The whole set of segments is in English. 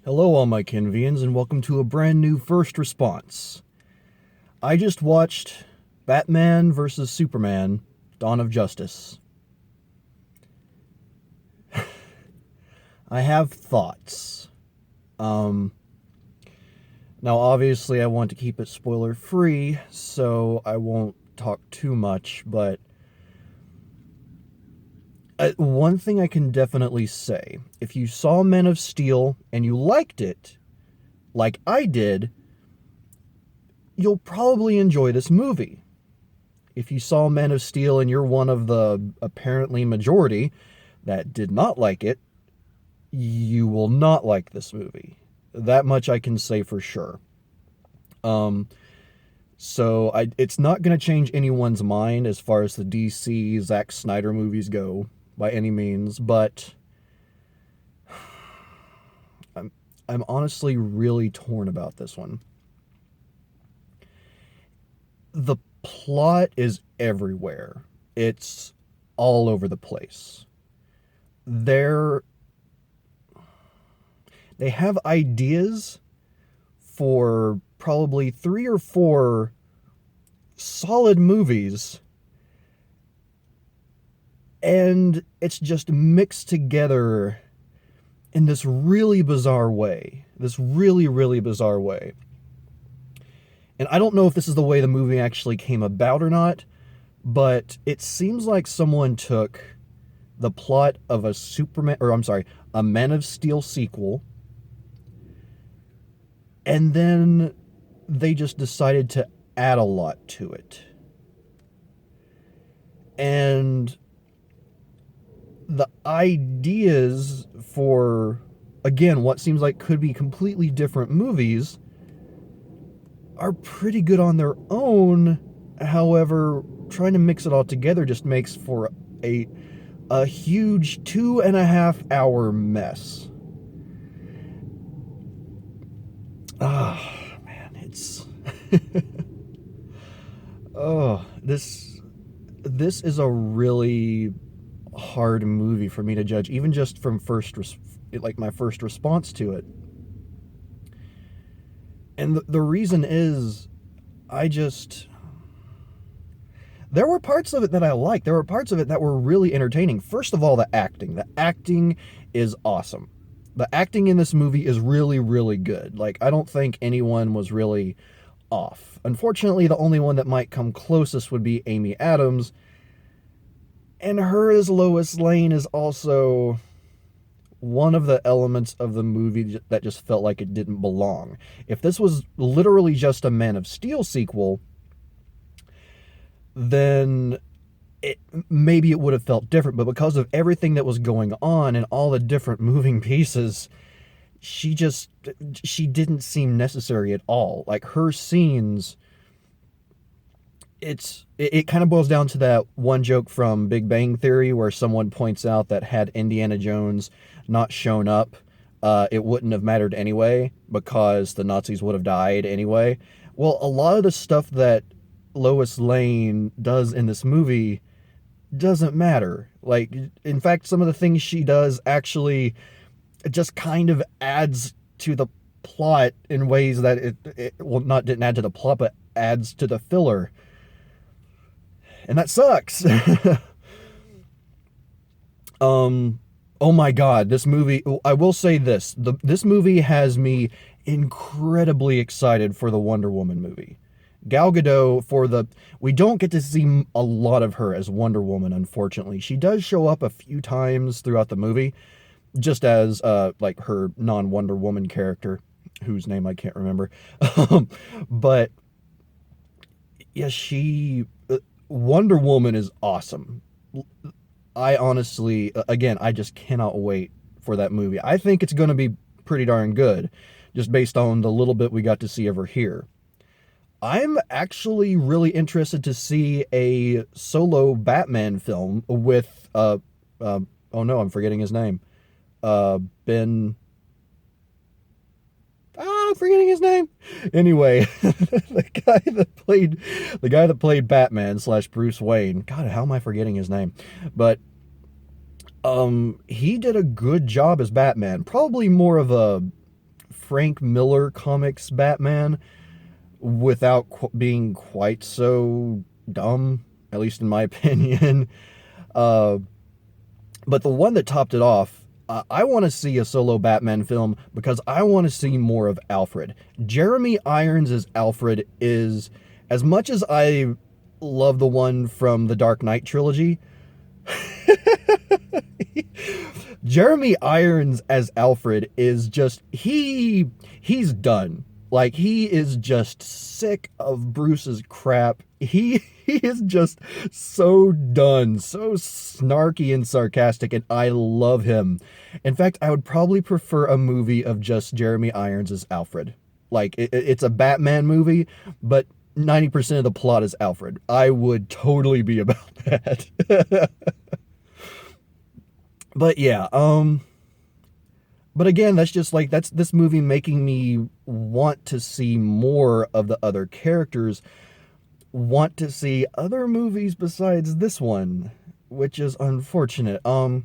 Hello, all my Kenvians, and welcome to a brand new first response. I just watched Batman vs. Superman Dawn of Justice. I have thoughts. Um, Now, obviously, I want to keep it spoiler free, so I won't talk too much, but one thing I can definitely say if you saw Men of Steel and you liked it, like I did, you'll probably enjoy this movie. If you saw Men of Steel and you're one of the apparently majority that did not like it, you will not like this movie. That much I can say for sure. Um, it's not going to change anyone's mind as far as the DC Zack Snyder movies go by any means, but I'm I'm honestly really torn about this one. The plot is everywhere. It's all over the place. They're they have ideas for probably 3 or 4 solid movies, and it's just mixed together in this really bizarre way. This really, really bizarre way. And I don't know if this is the way the movie actually came about or not, but it seems like someone took the plot of a Man of Steel sequel, and then they just decided to add a lot to it. And the ideas for, again, what seems like could be completely different movies are pretty good on their own. However, trying to mix it all together just makes for a huge 2.5 hour mess. Man, it's oh, this is a really hard movie for me to judge, even just from my first response to it. And the reason is, I just there were parts of it that I liked. There were parts of it that were really entertaining. First of all, the acting. The acting is awesome. The acting in this movie is really, really good. Like, I don't think anyone was really off. Unfortunately, the only one that might come closest would be Amy Adams. And her as Lois Lane is also one of the elements of the movie that just felt like it didn't belong. If this was literally just a Man of Steel sequel, then maybe it would have felt different. But because of everything that was going on and all the different moving pieces, she didn't seem necessary at all. Like, her scenes, it kind of boils down to that one joke from Big Bang Theory where someone points out that had Indiana Jones not shown up, it wouldn't have mattered anyway because the Nazis would have died anyway. Well, a lot of the stuff that Lois Lane does in this movie doesn't matter. Like, in fact, some of the things she does actually just kind of adds to the plot in ways that it didn't add to the plot, but adds to the filler. And that sucks. Oh my god, this movie, I will say this, this movie has me incredibly excited for the Wonder Woman movie. Gal Gadot, we don't get to see a lot of her as Wonder Woman, unfortunately. She does show up a few times throughout the movie, just as like her non-Wonder Woman character, whose name I can't remember. But yeah, Wonder Woman is awesome. I honestly, again, I just cannot wait for that movie. I think it's going to be pretty darn good, just based on the little bit we got to see of her here. I'm actually really interested to see a solo Batman film with oh no, I'm forgetting his name. Ben. I'm forgetting his name. Anyway, the guy that played Batman / Bruce Wayne. God, how am I forgetting his name? But he did a good job as Batman. Probably more of a Frank Miller comics Batman without being quite so dumb, at least in my opinion. Uh, but the one that topped it off, I want to see a solo Batman film because I want to see more of Alfred. Jeremy Irons as Alfred is, as much as I love the one from the Dark Knight trilogy, Jeremy Irons as Alfred is just, he's done. Like, he is just sick of Bruce's crap. He is just so done, so snarky and sarcastic, and I love him. In fact, I would probably prefer a movie of just Jeremy Irons as Alfred. Like, it's a Batman movie, but 90% of the plot is Alfred. I would totally be about that. But yeah, but again, that's just like, that's this movie making me want to see more of the other characters, want to see other movies besides this one, which is unfortunate. And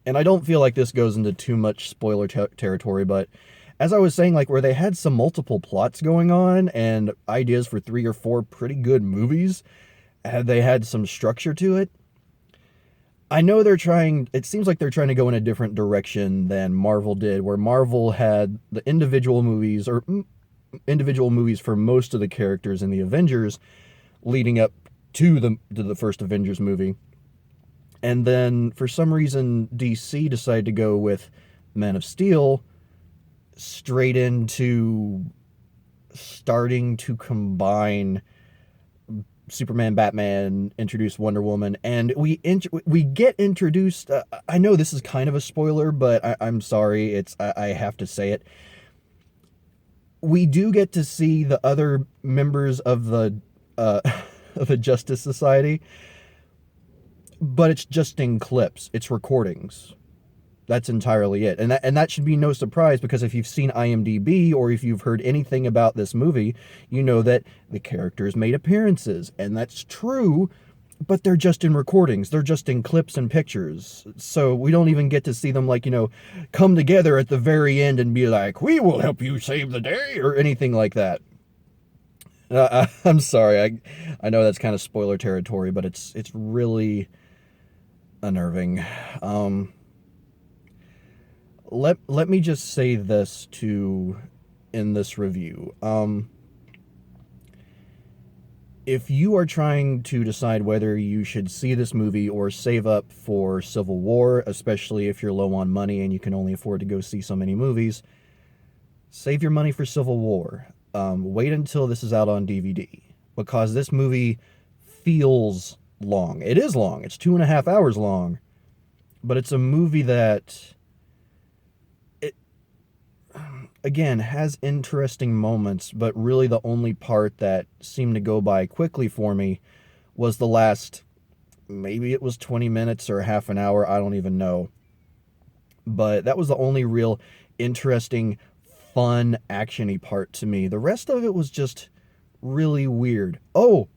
I don't feel like this goes into too much spoiler territory, but as I was saying, like, where they had some multiple plots going on and ideas for 3 or 4 pretty good movies, they had some structure to it. I know it seems like they're trying to go in a different direction than Marvel did, where Marvel had the individual movies for most of the characters in the Avengers leading up to the first Avengers movie. And then for some reason DC decided to go with Man of Steel straight into starting to combine Superman, Batman, introduce Wonder Woman, and we get introduced. I know this is kind of a spoiler, but I'm sorry. I have to say it. We do get to see the other members of the of the Justice Society, but it's just in clips. It's recordings. That's entirely it. And that should be no surprise, because if you've seen IMDb or if you've heard anything about this movie, you know that the characters made appearances. And that's true, but they're just in recordings. They're just in clips and pictures. So we don't even get to see them, like, come together at the very end and be like, we will help you save the day, or anything like that. I'm sorry. I know that's kind of spoiler territory, but it's really unnerving. Let me just say this in this review. If you are trying to decide whether you should see this movie or save up for Civil War, especially if you're low on money and you can only afford to go see so many movies, save your money for Civil War. Wait until this is out on DVD, because this movie feels long. It is long. It's 2.5 hours long, but it's a movie that, again, has interesting moments, but really the only part that seemed to go by quickly for me was the last, maybe it was 20 minutes or half an hour, I don't even know. But that was the only real interesting, fun, action-y part to me. The rest of it was just really weird. Oh,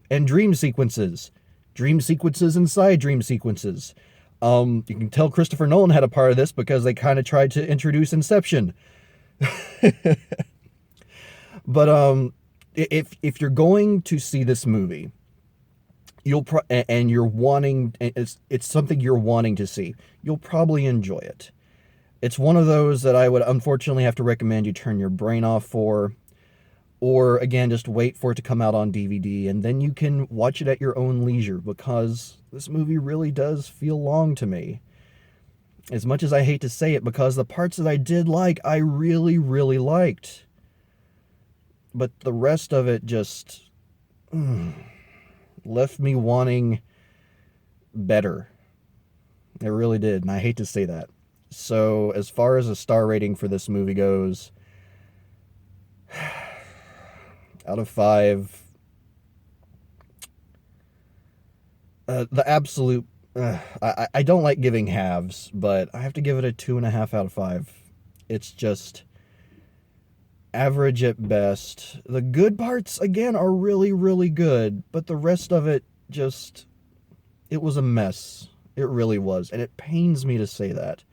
and dream sequences. Dream sequences inside dream sequences. You can tell Christopher Nolan had a part of this because they kind of tried to introduce Inception. But if you're going to see this movie, and you're wanting, it's something you're wanting to see, you'll probably enjoy it. It's one of those that I would unfortunately have to recommend you turn your brain off for, or again, just wait for it to come out on DVD, and then you can watch it at your own leisure, because this movie really does feel long to me. As much as I hate to say it, because the parts that I did like, I really, really liked. But the rest of it just left me wanting better. It really did, and I hate to say that. So, as far as a star rating for this movie goes, out of 5, the absolute... I don't like giving halves, but I have to give it a 2.5 out of 5. It's just average at best. The good parts, again, are really, really good, but the rest of it just... it was a mess. It really was, and it pains me to say that.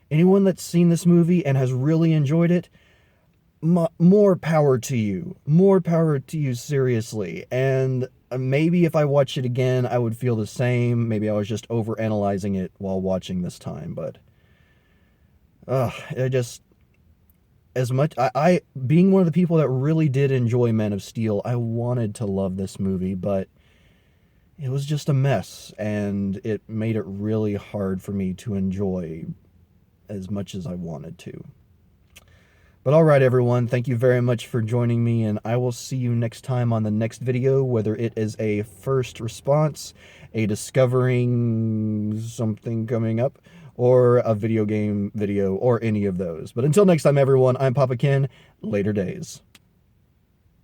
Anyone that's seen this movie and has really enjoyed it, more power to you. More power to you, seriously. And maybe if I watch it again, I would feel the same. Maybe I was just overanalyzing it while watching this time, but I just as much I being one of the people that really did enjoy Man of Steel, I wanted to love this movie, but it was just a mess, and it made it really hard for me to enjoy as much as I wanted to. But all right, everyone, thank you very much for joining me, and I will see you next time on the next video, whether it is a first response, a discovering something coming up, or a video game video, or any of those. But until next time, everyone, I'm PapaKenn. Later days.